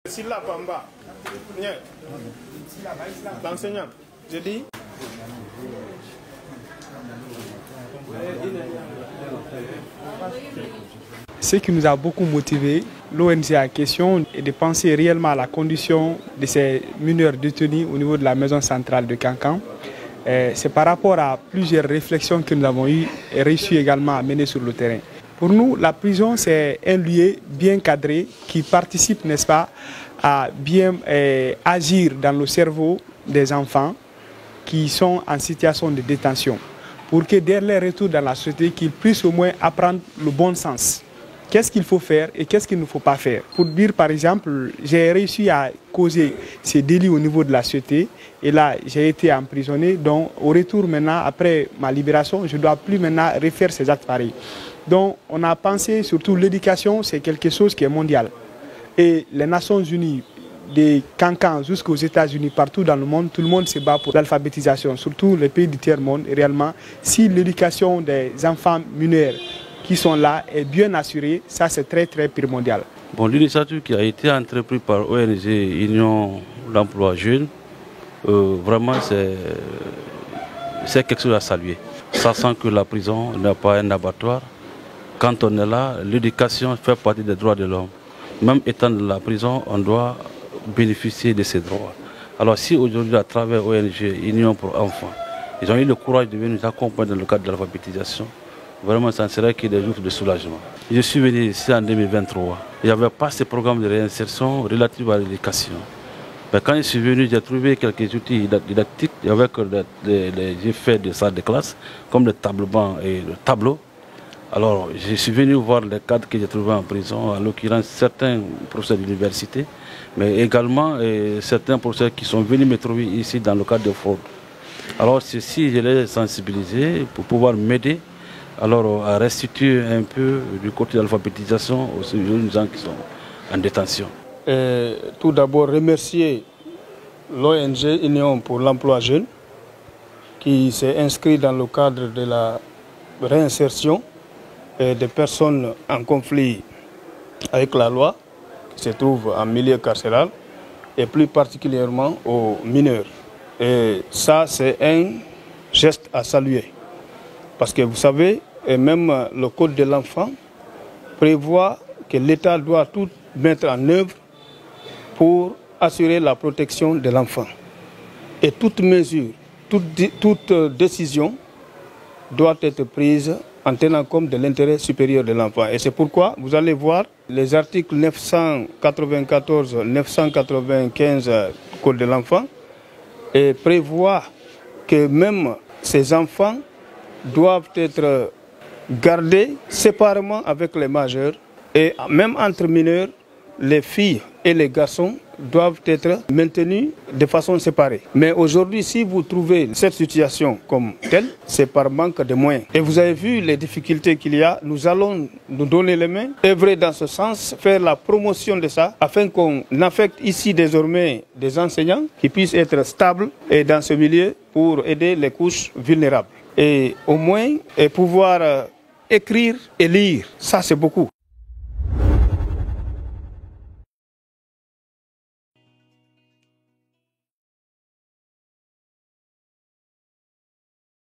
Silla Pamba. L'enseignant, je dis. Ce qui nous a beaucoup motivé, l'ONG en question, est de penser réellement à la condition de ces mineurs détenus au niveau de la maison centrale de Kankan. C'est par rapport à plusieurs réflexions que nous avons eues et réussi également à mener sur le terrain. Pour nous, la prison, c'est un lieu bien cadré qui participe, n'est-ce pas, à bien agir dans le cerveau des enfants qui sont en situation de détention, pour que dès leur retour dans la société, qu'ils puissent au moins apprendre le bon sens. Qu'est-ce qu'il faut faire et qu'est-ce qu'il ne faut pas faire. Pour dire par exemple, j'ai réussi à causer ces délits au niveau de la société et là j'ai été emprisonné, donc au retour maintenant, après ma libération, je ne dois plus maintenant refaire ces actes pareils. Donc on a pensé surtout l'éducation, c'est quelque chose qui est mondial. Et les Nations Unies, des Kankan jusqu'aux États-Unis, partout dans le monde, tout le monde se bat pour l'alphabétisation, surtout les pays du tiers-monde. Et réellement, si l'éducation des enfants mineurs qui sont là est bien assurée, ça c'est très primordial. Bon, l'initiative qui a été entreprise par ONG Union d'Emploi Jeune, vraiment c'est quelque chose à saluer. Sachant que la prison n'est pas un abattoir, quand on est là, l'éducation fait partie des droits de l'homme. Même étant dans la prison, on doit bénéficier de ces droits. Alors si aujourd'hui, à travers ONG Union pour enfants, ils ont eu le courage de venir nous accompagner dans le cadre de l'alphabétisation, vraiment ça ne serait que des jours de soulagement. Je suis venu ici en 2023. Il n'y avait pas ce programme de réinsertion relatif à l'éducation. Mais quand je suis venu, j'ai trouvé quelques outils didactiques avec j'ai fait des salles de classe, comme le tableau-banc et le tableau. Alors, je suis venu voir les cadres que j'ai trouvés en prison, en l'occurrence certains professeurs d'université, mais également certains professeurs qui sont venus me trouver ici dans le cadre de fraude. Alors, ceci, je les ai sensibilisés pour pouvoir m'aider à restituer un peu du côté de l'alphabétisation aux jeunes gens qui sont en détention. Tout d'abord, remercier l'ONG Union pour l'Emploi Jeune qui s'est inscrit dans le cadre de la réinsertion des personnes en conflit avec la loi qui se trouvent en milieu carcéral et plus particulièrement aux mineurs. Et ça, c'est un geste à saluer. Parce que vous savez, et même le Code de l'enfant prévoit que l'État doit tout mettre en œuvre pour assurer la protection de l'enfant. Et toute mesure, toute décision doit être prise en tenant compte de l'intérêt supérieur de l'enfant. Et c'est pourquoi vous allez voir les articles 994, 995 du Code de l'enfant et prévoit que même ces enfants doivent être gardés séparément avec les majeurs et même entre mineurs, les filles et les garçons doivent être maintenus de façon séparée. Mais aujourd'hui, si vous trouvez cette situation comme telle, c'est par manque de moyens. Et vous avez vu les difficultés qu'il y a. Nous allons nous donner les mains, œuvrer dans ce sens, faire la promotion de ça, afin qu'on affecte ici désormais des enseignants qui puissent être stables et dans ce milieu pour aider les couches vulnérables. Et au moins pouvoir écrire et lire, ça c'est beaucoup.